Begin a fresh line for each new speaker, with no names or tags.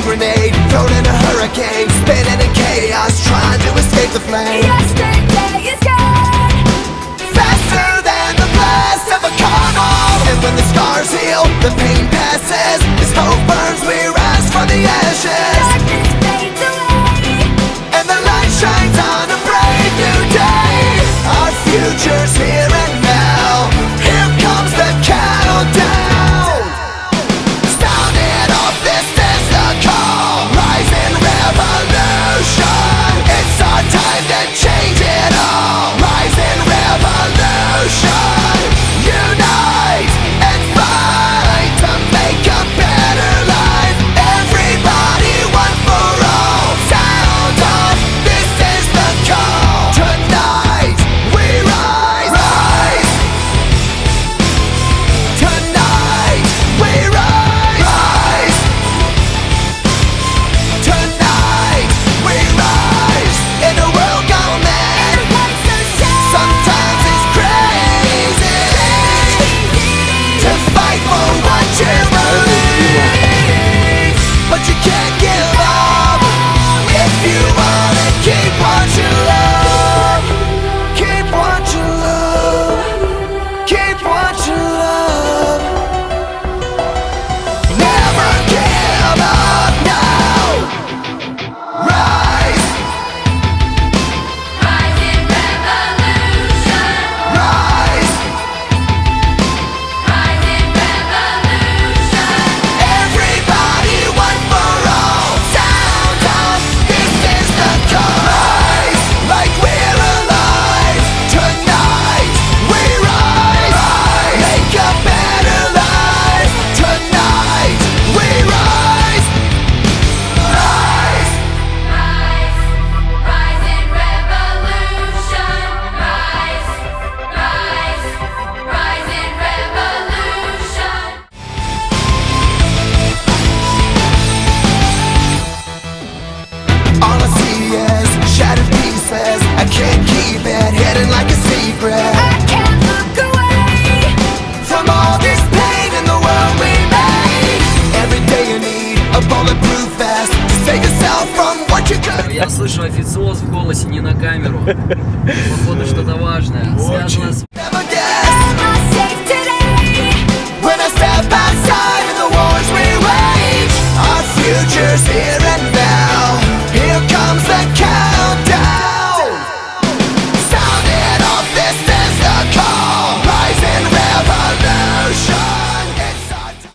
grenade thrown in a hurricane, spinning in chaos, trying to escape the flame.
Yesterday is gone,
Faster than the blast of a carnal. And when the scars heal, the pain passes. As hope burns, we rise from the ashes.
darkness fades away.
And the light shines on a brave new day. Our future's here and now. Here comes the countdown. Sounding off, this is the call. Rising revolution. It's our time to change it all. Rising revolution. Unite and fight to make a better life. Everybody, one for all. Sound off, this is the call. Tonight we rise, rise. Tonight we rise, rise. Tonight we rise. In a world gone mad,
Life's so sad,
sometimes it's crazy to fight for what you believe, but you can't give up if you wanna keep what you love. Keep what you love. Keep what you love. Never give up now. Rise,
rising revolution,
rise.
rising revolution.
Everybody, one for all. Sound off, this is the call. Rise, like we're alive. Tonight we rise, rise. Make a better life. Tonight we rise, rise.
Rise, rising revolution. Rise, rising revolution.
All I see is shattered pieces. I can't keep it hidden like a secret.
I can't look away.
From all this pain in the world we made. Every day you need a bulletproof vest to save yourself from what you could.
Я слышу официоз в голосе, не на камеру. Походу что-то важное, связано с